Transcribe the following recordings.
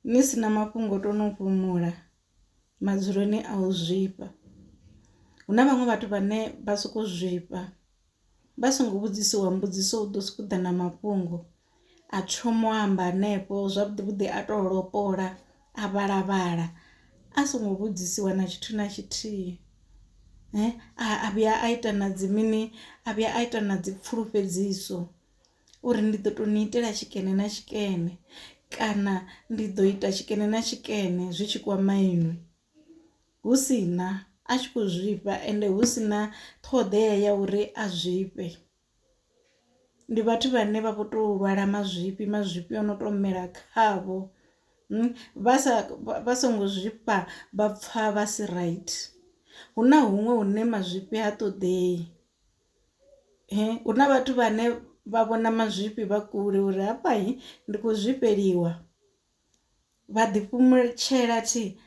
ni sina mafhungo tono fhumula madzuloni a u zwifha. Huna vhaṅwe vhathu vhane vha soko zwifha vha songo vhudzisiwa mbudziso u ḓo sokou ḓa na mafhungo a thoma u amba hanefho zwavhuḓi vhuḓi a to lopola a vhala a songo vhudzisiwa na tshithu na tshithihi. A vhuya a ita na dzi mini, a vhuya a ita na dzi pfulufhedziso uri ndi ḓo to ni itela tshikene na tshikene kana ndi ḓo ita tshikene na tshikene zwi tshi kwama iṅwi, hu sina a tshi khou zwifha ende hu sina ṱhoḓea ya uri a zwifhe. Ndi vhathu vhane vha vho to lwala mazwifhi ono to mela khavho vha songo zwifha vha pfha vha si right. Huna huṅwe hune mazwifhi ha ṱoḓei, huna vhathu vhane vha vhona mazwifhi vha kule uri hafha ndi khou zwifheliwa vha ḓi fhumutshela thi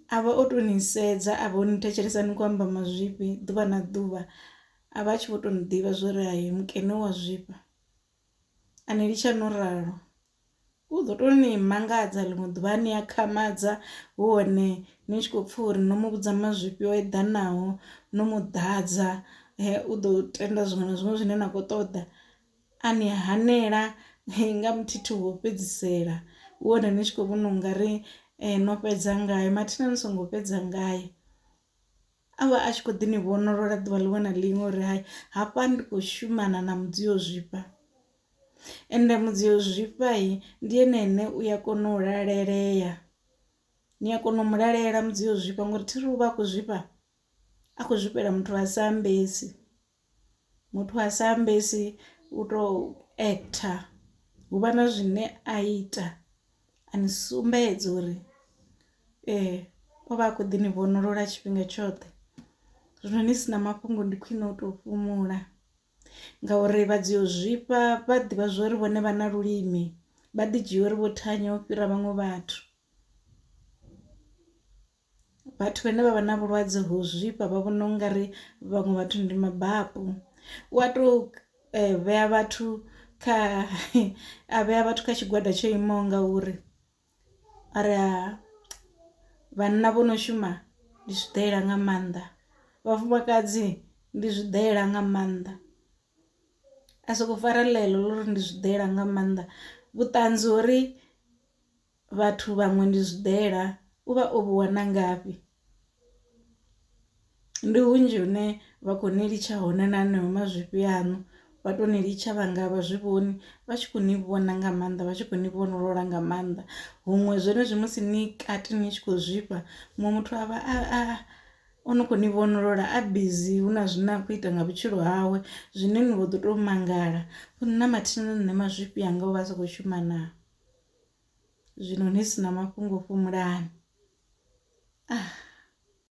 avha o to ni sedza a vho ni thetshelesa ni khou amba mazwifhi ḓuvha na ḓuvha a vha tshi vho to ni ḓivha zwori hai mukene wa zwifha ani litsha no ralo. U ḓo to ni mangadza ḽiṅwe ḓuvha ni a khamadza hu hone ni tshi khou pfha uri no mu vhudza mazwifhi o eḓanaho no mu ḓadza u ḓo tenda zwiṅwe na zwiṅwe zwine na khou ṱoḓa a ni hanela nga muthithi wo fhedzisela hu hone ni tshi khou vhona ungari no fhedza ngayo mathina ni songo fhedza ngayo. Avha a tshi khou ḓi ni vhonolola ḓuvha liṅwe na liṅwe uri hai hafha ndi khou shumana na mudzio zwifha ende mudzio zwifha ndi ene uya kona u lalelea, ni a kona u mulalela mudzio zwifha ngori thiri uvha a khou zwifha a khou zwifhela muthu a sa ambesi. Muthu a sa ambesi u to actor huvha na zwine a ita ani sumbedza uri o vha a khou ḓi ni vhonolola tshifhinga tshoṱhe. Zwino ni sina mafhungo ndi khwine u to fhumula ngauri vha dzio zwifha vha ḓivha zwori vhone vha na lulimi vha ḓi dzhia uri vho thanya u fhira vhaṅwe vhathu. Vhathu vhane vha vha na vhulwadze ho zwifha vha vhona ungari vhaṅwe vhathu ndi mabapu u a to vhea vhathu kha tshigwada tsho imaho ngauri ari vhanna vho no shuma ndi zwiḓela nga maanḓa, vhafumakadzi ndi zwiḓela nga maanḓa a soko fara ḽeḽo ḽo uri ndi zwiḓela nga maanḓa. Vhuṱanzi uri vhathu vhaṅwe ndi zwiḓela u vha o vhu wana ngafhi? Ndi hunzhi hune vha khou ni litsha hone na haneyo mazwifhi aṋu vha to ni litsha vhanga vha zwi vhoni vha tshi khou ni vhona nga maanḓa vha tshi khou ni vhonolola nga maanḓa. Huṅwe zwenezwi musi ni kati ni tshi khou zwifha muṅwe muthu avha ono kho ni vhonolola a busy hu na zwine a khou ita nga vhutshilo hawe zwine ni vho ḓo to mangala uri na mathina nṋe mazwifhi anga o vha a sa khou shuma na. Zwino ni sina mafhungo fhumulani.